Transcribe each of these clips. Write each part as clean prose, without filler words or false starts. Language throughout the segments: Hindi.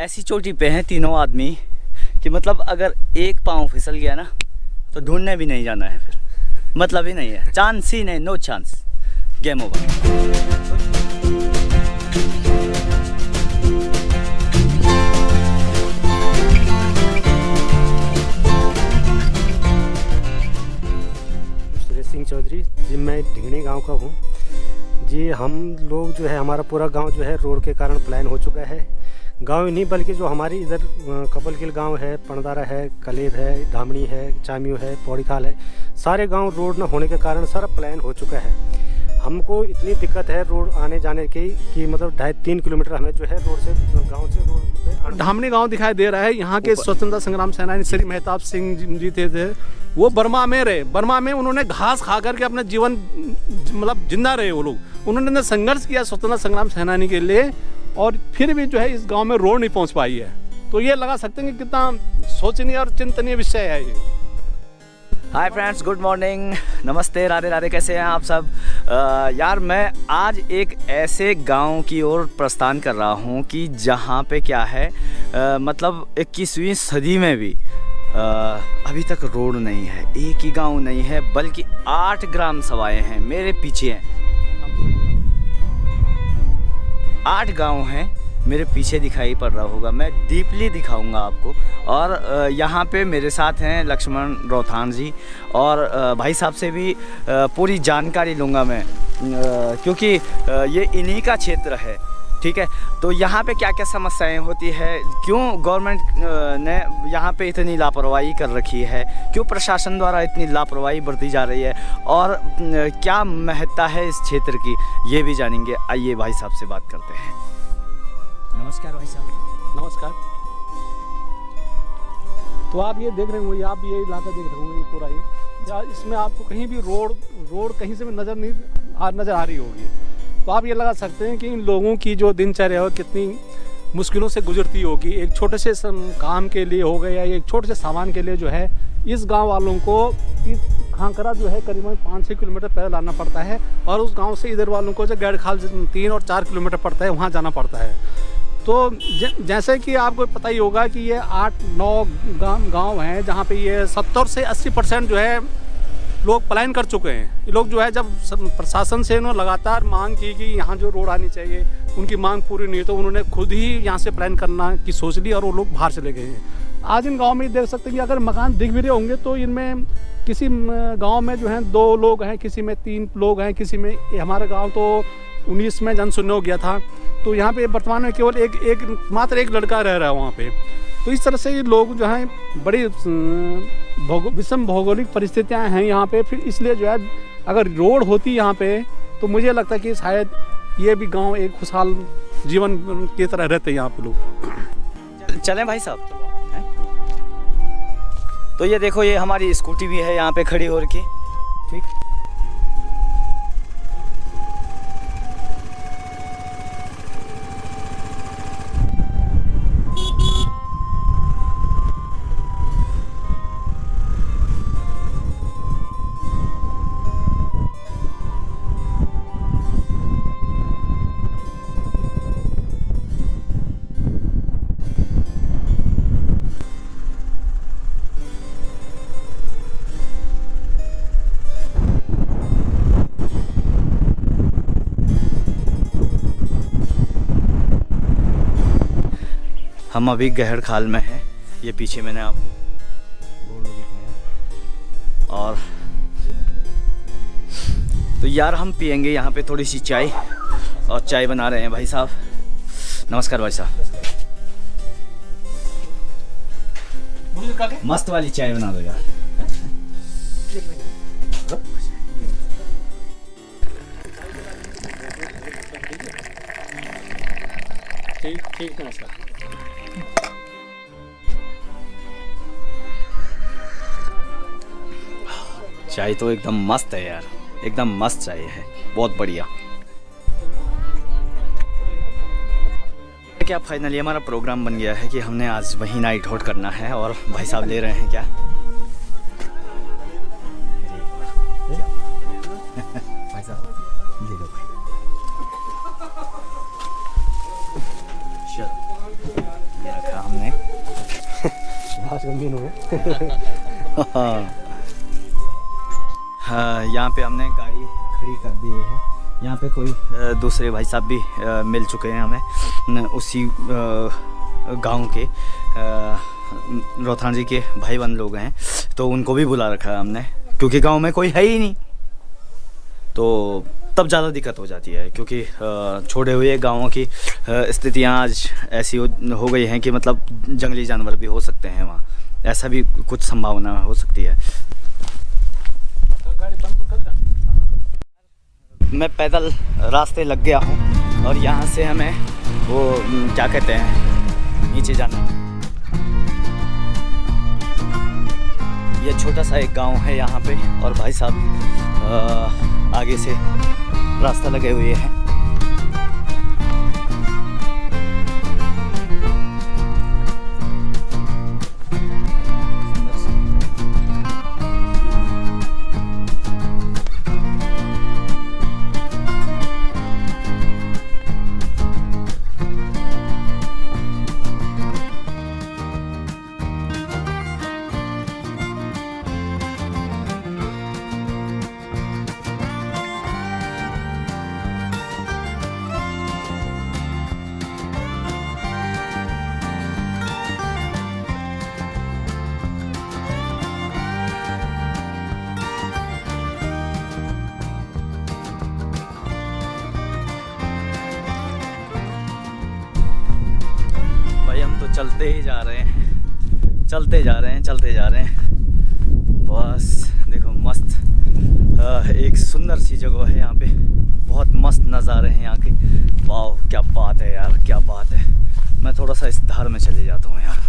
ऐसी चोटी पे हैं तीनों आदमी कि मतलब अगर एक पाँव फिसल गया ना तो ढूंढने भी नहीं जाना है, फिर मतलब ही नहीं है, चांस ही नहीं, no chance, game over. Suresh Singh Chaudhary ji, मैं ढिंगनी गांव का हूं जी। हम लोग जो है, हमारा पूरा गांव जो है रोड के कारण प्लान हो चुका है। गांव ही नहीं बल्कि जो हमारी इधर कपलकिल गांव है, पणदारा है, कलेद है, धामणी है, चामियो है, पौड़ी खाल है, सारे गांव रोड न होने के कारण सारा प्लान हो चुका है। हमको इतनी दिक्कत है रोड आने जाने की कि मतलब 2.5-3 किलोमीटर हमें जो है रोड से, गांव से रोड पे। धामनी गांव दिखाई दे रहा है। यहाँ के स्वतंत्रता संग्राम सेनानी श्री मेहताब सिंह जी थे। वो बर्मा में रहे, बर्मा में उन्होंने घास खा करके अपना जीवन मतलब जिंदा रहे। वो लोग उन्होंने संघर्ष किया स्वतंत्रता संग्राम सेनानी के लिए, और फिर भी जो है इस गांव में रोड नहीं पहुंच पाई है। तो ये लगा सकते हैं कि कितना सोचनीय और चिंतनीय विषय है ये। हाय फ्रेंड्स, गुड मॉर्निंग, नमस्ते, राधे राधे, कैसे हैं आप सब। यार मैं आज एक ऐसे गांव की ओर प्रस्थान कर रहा हूं कि जहां पे क्या है मतलब 21वीं सदी में भी अभी तक रोड नहीं है। एक ही गांव नहीं है बल्कि 8 ग्राम सभाएं हैं, मेरे पीछे हैं 8 गांव हैं, मेरे पीछे दिखाई पड़ रहा होगा। मैं डीपली दिखाऊंगा आपको। और यहाँ पे मेरे साथ हैं लक्ष्मण रोथान जी, और भाई साहब से भी पूरी जानकारी लूँगा मैं, क्योंकि ये इन्हीं का क्षेत्र है, ठीक है। तो यहाँ पे क्या क्या समस्याएं होती है, क्यों गवर्नमेंट ने यहाँ पे इतनी लापरवाही कर रखी है, क्यों प्रशासन द्वारा इतनी लापरवाही बरती जा रही है, और क्या महत्ता है इस क्षेत्र की, ये भी जानेंगे। आइए भाई साहब से बात करते हैं। नमस्कार भाई साहब। नमस्कार। तो आप ये देख रहे होंगे, आप ये इलाका देख रहे होंगे पूरा ये, या इसमें आपको कहीं भी रोड कहीं से भी नज़र आ रही होगी। तो आप ये लगा सकते हैं कि इन लोगों की जो दिनचर्या है कितनी मुश्किलों से गुजरती होगी। एक छोटे से काम के लिए हो गया, या एक छोटे से सामान के लिए जो है इस गांव वालों को खांकरा जो है करीबन 5-6 किलोमीटर पैदल आना पड़ता है, और उस गांव से इधर वालों को जो गैरखाल 3 और 4 किलोमीटर पड़ता है, वहाँ जाना पड़ता है। तो जैसे कि आपको पता ही होगा कि ये 8-9 गांव हैं जहाँ पे ये 70 से 80% जो है लोग पलायन कर चुके हैं। ये लोग जो है जब प्रशासन से उन्होंने लगातार मांग की कि यहाँ जो रोड आनी चाहिए, उनकी मांग पूरी नहीं, तो उन्होंने खुद ही यहाँ से पलायन करना की सोच ली, और वो लोग बाहर चले गए हैं। आज इन गाँव में देख सकते हैं कि अगर मकान दिख भी रहे होंगे तो इनमें किसी गाँव में जो है 2 लोग हैं, किसी में 3 लोग हैं, किसी में, हमारा गाँव तो 19 में जनशून्य हो गया था, तो यहाँ पे वर्तमान में केवल मात्र एक लड़का रह रहा है वहाँ पे। तो इस तरह से ये लोग जो हैं बड़ी विषम भौगोलिक परिस्थितियाँ हैं यहाँ पे। फिर इसलिए जो है अगर रोड होती यहाँ पे तो मुझे लगता है कि शायद ये भी गांव एक खुशहाल जीवन की तरह रहते हैं यहाँ पे लोग। चलें भाई साहब। तो ये देखो, ये हमारी स्कूटी भी है यहाँ पे खड़ी हो रखी, ठीक। हम अभी गहर खाल में हैं, ये पीछे मैंने आप बोर्ड दिखाया। और तो यार हम पियेंगे यहाँ पे थोड़ी सी चाय, और चाय बना रहे हैं भाई साहब। नमस्कार भाई साहब। मस्त वाली चाय बना दो यार। ठीक, नमस्कार। चाय तो एकदम मस्त है यार, एकदम मस्त चाय है, बहुत बढ़िया। क्या फाइनली हमारा प्रोग्राम बन गया है कि हमने आज वहीं नाइट आउट करना है, और भाई साहब ले रहे हैं क्या भाई साहब ले लो भाई। चलो 5 गंभीर हुए। हाँ, यहाँ पे हमने गाड़ी खड़ी कर दी है। यहाँ पे कोई दूसरे भाई साहब भी मिल चुके हैं हमें, उसी गांव के रोहतान जी के भाई बंद लोग हैं, तो उनको भी बुला रखा है हमने, क्योंकि गांव में कोई है ही नहीं, तो तब ज़्यादा दिक्कत हो जाती है। क्योंकि छोड़े हुए गांवों की स्थितियाँ आज ऐसी हो गई हैं कि मतलब जंगली जानवर भी हो सकते हैं वहाँ, ऐसा भी कुछ संभावना हो सकती है। मैं पैदल रास्ते लग गया हूँ और यहाँ से हमें वो क्या कहते हैं नीचे जाना। ये छोटा सा एक गांव है यहाँ पे, और भाई साहब आगे से रास्ता लगे हुए हैं। चलते ही जा रहे हैं, चलते जा रहे हैं, चलते जा रहे हैं। बस देखो मस्त एक सुंदर सी जगह है यहाँ पे, बहुत मस्त नज़ारे हैं यहाँ के। वाह क्या बात है यार, क्या बात है। मैं थोड़ा सा इस धार में चले जाता हूँ यार।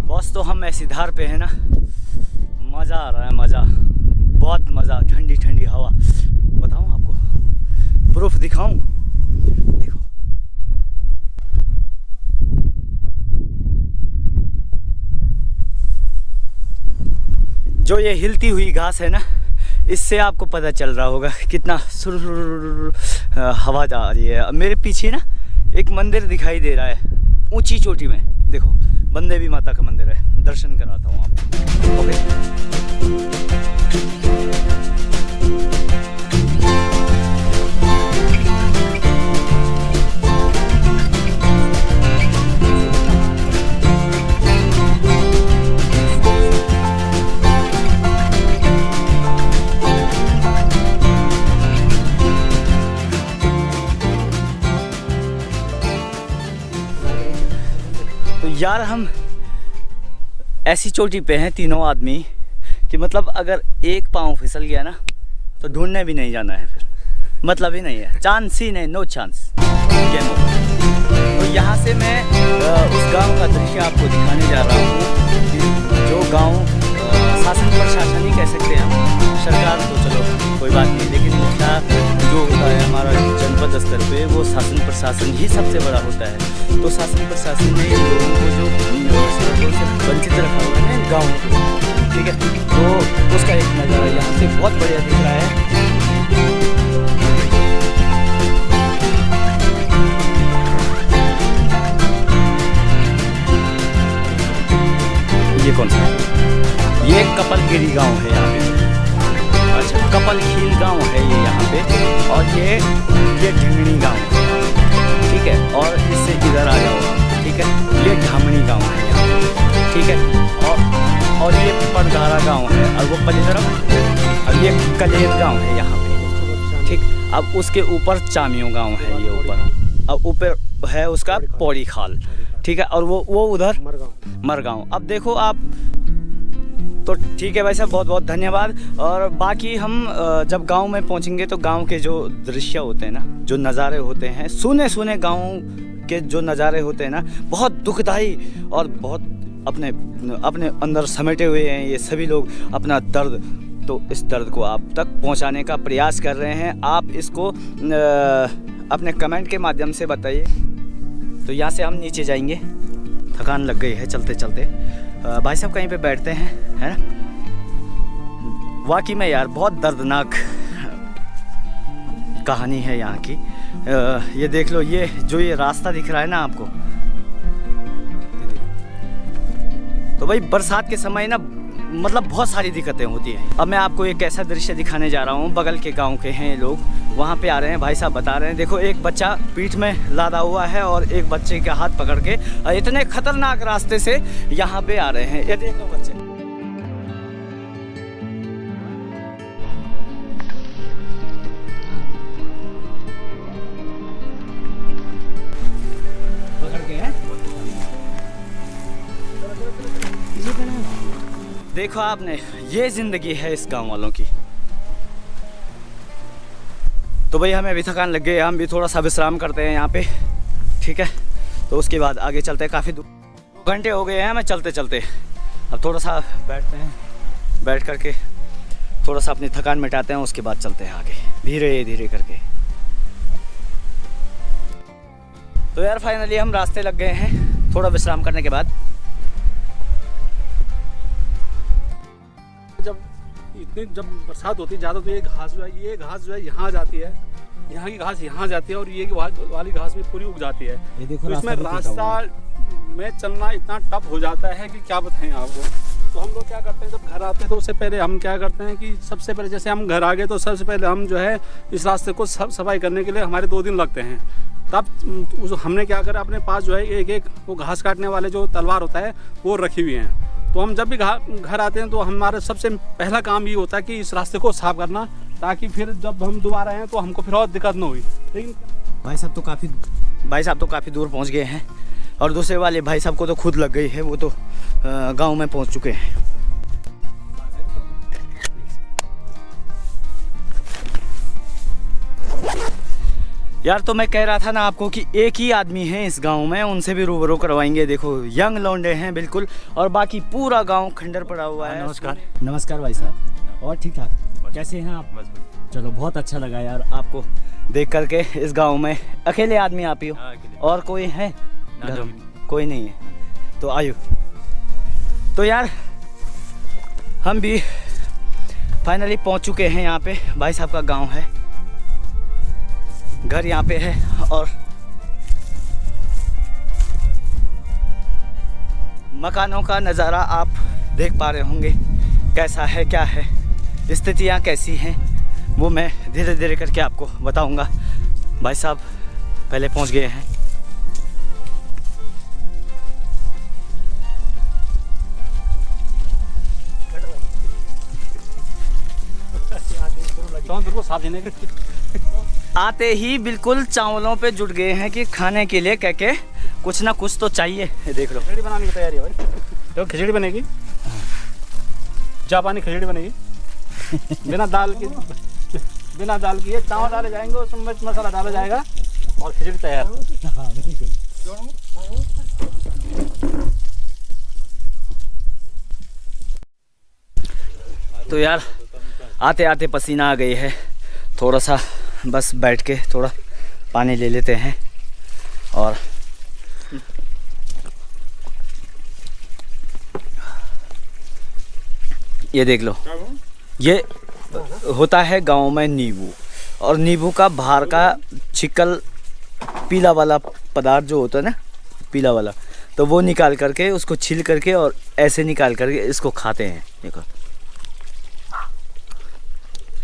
बस तो हम ऐसी धार पे है ना, मज़ा आ रहा है, मज़ा, बहुत मज़ा। ठंडी ठंडी हवा, बताऊँ आपको, प्रूफ दिखाऊं, देखो जो ये हिलती हुई घास है ना, इससे आपको पता चल रहा होगा कितना सुर हवा आ रही है। मेरे पीछे ना एक मंदिर दिखाई दे रहा है ऊंची चोटी में, देखो बंदे भी माता का मंदिर है, दर्शन कराता हूँ आपको। तो यार हम ऐसी चोटी पे हैं तीनों आदमी कि मतलब अगर एक पाँव फिसल गया ना तो ढूंढने भी नहीं जाना है, फिर मतलब ही नहीं है, चांस ही नहीं, नो चांस, गेम ओवर। तो यहाँ से मैं उस गांव का दृश्य आपको दिखाने जा रहा हूँ कि जो गांव शासन प्रशासन ही कह सकते हैं हम, सरकार तो चलो कोई बात नहीं, लेकिन मुख्य जो होता है हमारा जनपद स्तर पे वो शासन प्रशासन ही सबसे बड़ा होता है। तो शासन प्रशासन ने इन लोगों को जो सड़कों से वंचित रखा हुआ है ना गाँव को, ठीक है, तो उसका एक नज़ारा यहाँ से बहुत बढ़िया दिख रहा है। ये कौन सा है? ये कपलगिरी गांव है यहाँ पे, अच्छा कपलखील गांव है ये यहाँ पे, और ये ढिंगनी गांव है, ठीक है, और इससे इधर आ जाओ, ठीक है, ये ढामनी गांव है यहाँ पे, ठीक है, और ये पड़धारा गांव है, और वो पली तरफ, और ये कलेर गांव है यहाँ पे, ठीक। अब उसके ऊपर चामियों गांव है ये ऊपर, अब ऊपर है उसका पौड़ी खाल, ठीक है, और वो उधर मरगांव। अब देखो आप तो ठीक है भाई साहब, बहुत बहुत धन्यवाद। और बाकी हम जब गांव में पहुंचेंगे तो गांव के जो दृश्य होते हैं ना, जो नज़ारे होते हैं, सुने सुने गांव के जो नज़ारे होते हैं ना, बहुत दुखदाई और बहुत अपने अपने अंदर समेटे हुए हैं ये सभी लोग अपना दर्द। तो इस दर्द को आप तक पहुंचाने का प्रयास कर रहे हैं। आप इसको अपने कमेंट के माध्यम से बताइए। तो यहाँ से हम नीचे जाएंगे, थकान लग गई है चलते चलते। भाई साहब कहीं पे बैठते हैं, है ना। वाकई में यार बहुत दर्दनाक कहानी है यहाँ की। ये देख लो, ये जो ये रास्ता दिख रहा है ना आपको, तो भाई बरसात के समय ना मतलब बहुत सारी दिक्कतें होती हैं। अब मैं आपको एक ऐसा दृश्य दिखाने जा रहा हूँ, बगल के गांव के हैं लोग, वहाँ पे आ रहे हैं। भाई साहब बता रहे हैं, देखो एक बच्चा पीठ में लादा हुआ है और एक बच्चे का हाथ पकड़ के इतने खतरनाक रास्ते से यहाँ पे आ रहे हैं। ये देख लो बच्चे, पकड़ के हैं। देखो आपने, ये जिंदगी है इस गांव वालों की। तो भाई हमें अभी थकान लग गई है, हम भी थोड़ा सा विश्राम करते हैं यहाँ पे, ठीक है। तो उसके बाद आगे चलते हैं। काफ़ी 2 घंटे हो गए हैं हमें चलते चलते। अब थोड़ा सा बैठते हैं, बैठ करके थोड़ा सा अपनी थकान मिटाते हैं, उसके बाद चलते हैं आगे धीरे धीरे करके। तो यार फाइनली हम रास्ते लग गए हैं थोड़ा विश्राम करने के बाद। जब बरसात होती है ज़्यादा, तो ये घास जो है यहाँ जाती है, यहाँ की घास यहाँ जाती है और ये वाली घास भी पूरी उग जाती है। ये देखो, तो इसमें रास्ता में चलना इतना टफ हो जाता है कि क्या बताएं आपको। तो हम लोग क्या करते हैं, जब घर आते हैं तो उससे पहले हम क्या करते हैं कि सबसे पहले जैसे हम घर आ गए तो सबसे पहले हम जो है इस रास्ते को सफाई करने के लिए हमारे 2 दिन लगते हैं। तब हमने क्या करा, अपने पास जो है एक वो घास काटने वाले जो तलवार होता है वो रखी हुई हैं। तो हम जब भी घर आते हैं तो हमारा सबसे पहला काम ये होता है कि इस रास्ते को साफ करना, ताकि फिर जब हम दोबारा आएँ तो हमको फिर और दिक्कत ना हुई। लेकिन भाई साहब तो काफ़ी दूर पहुंच गए हैं और दूसरे वाले भाई साहब को तो खुद लग गई है, वो तो गांव में पहुंच चुके हैं। यार तो मैं कह रहा था ना आपको कि एक ही आदमी है इस गांव में, उनसे भी रूबरू करवाएंगे। देखो यंग लौंडे हैं बिल्कुल, और बाकी पूरा गांव खंडर पड़ा हुआ है। नमस्कार भाई साहब, और ठीक ठाक कैसे हैं आप? चलो बहुत अच्छा लगा यार आपको देख करके। इस गांव में अकेले आदमी आप ही हो, और कोई है? कोई नहीं है, तो आयु। तो यार हम भी फाइनली पहुंच चुके हैं यहाँ पे। भाई साहब का गांव है, घर यहाँ पे है, और मकानों का नज़ारा आप देख पा रहे होंगे कैसा है, क्या है, स्थितियाँ कैसी हैं, वो मैं धीरे धीरे करके आपको बताऊंगा। भाई साहब पहले पहुंच गए हैं। आते ही बिल्कुल चावलों पे जुट गए हैं कि खाने के लिए कह के कुछ ना कुछ तो चाहिए। देख लो, खिचड़ी बनाने की तैयारी है भाई। तो खिचड़ी बनेगी, जापानी खिचड़ी बनेगी बिना दाल की। चावल डाले जाएंगे, उसमें मिर्च मसाला डाला जाएगा और खिचड़ी तैयार। तो यार आते आते पसीना आ गई है, थोड़ा सा बस बैठ के थोड़ा पानी ले लेते हैं। और ये देख लो, ये होता है गांव में नींबू, और नींबू का बाहर का छिकल पीला वाला पदार्थ जो होता है ना, पीला वाला, तो वो निकाल करके उसको छील करके और ऐसे निकाल करके इसको खाते हैं। देखो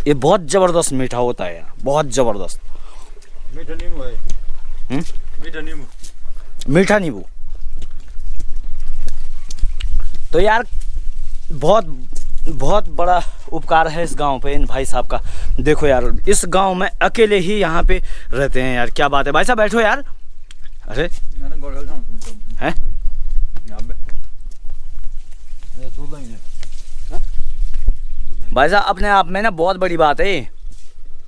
ये बहुत ज़बरदस्त मीठा होता है यार, बहुत ज़बरदस्त। मीठा नींबू है। मीठा नींबू। तो यार बहुत बड़ा उपकार है इस गांव पे इन भाई साहब का। देखो यार इस गांव में अकेले ही यहाँ पे रहते हैं यार, क्या बात है। भाई साहब बैठो यार। अरे हैं दूध भाई साहब अपने आप में ना बहुत बड़ी बात है ये।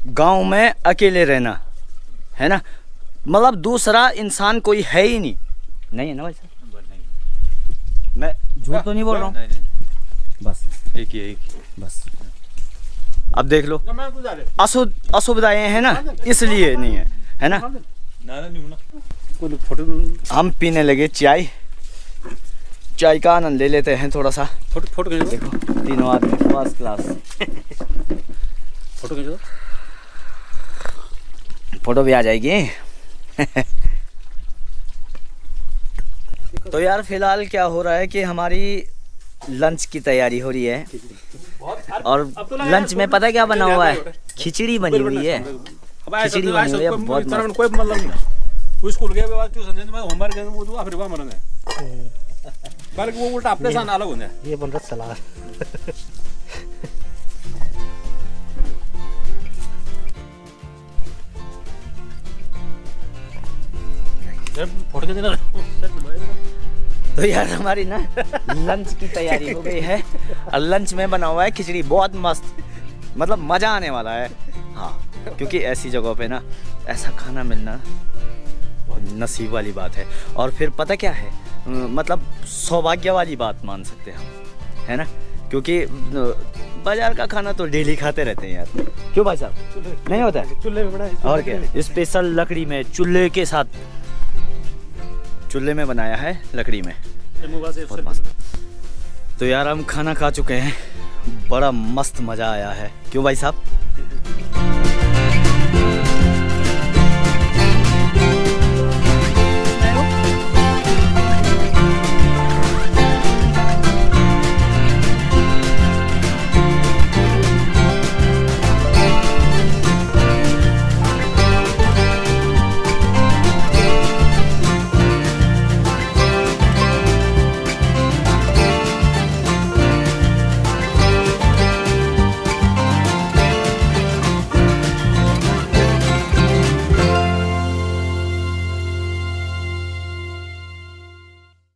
गांव में अकेले रहना, है ना, मतलब दूसरा इंसान कोई है ही नहीं। नहीं है ना भाई साहब? मैं झूठ तो नहीं बोल रहा हूँ? बस एक ही बस। अब देख लो मैं तो जा रहे असुविधाएं हैं ना, इसलिए नहीं है, है ना। कोई फोटो हम पीने लगे चाय का आनंद ले लेते हैं थोड़ा सा। फोटो खींच दो, देखो तीनों आदमी फर्स्ट क्लास। फोटो खींच दो। फोटो भी आ जाएगी। तो यार फिलहाल क्या हो रहा है कि हमारी लंच की तैयारी हो रही है और लंच में पता क्या बना हुआ है? खिचड़ी बनी हुई है। खिचड़ी बनी हुई है बहुत मस्त। कोई मतलब नहीं। वो स्कूल गए बाद ट्यूशन में होमवर्क है वो तो फिर वहां मरना है, बल्कि वो उल्टा अपने साथ अलग होना है। ये बन रहा सलाद। फोटो खींच देना। तो यार हमारी ना लंच की तैयारी हो गई है और लंच में बना हुआ है खिचड़ी, बहुत मस्त, मतलब मज़ा आने वाला है। हाँ, क्योंकि ऐसी जगहों पे ना ऐसा खाना मिलना नसीब वाली बात है। और फिर पता क्या है, मतलब सौभाग्य वाली बात मान सकते हैं हम, है ना, क्योंकि बाजार का खाना तो डेली खाते रहते हैं यार। क्यों भाई साहब, नहीं होता है? चूल्हे में बना है। और क्या, स्पेशल लकड़ी में, चूल्हे के साथ, चूल्हे में बनाया है लकड़ी में, बहुत मस्त। तो यार हम खाना खा चुके हैं, बड़ा मस्त मज़ा आया है। क्यों भाई साहब?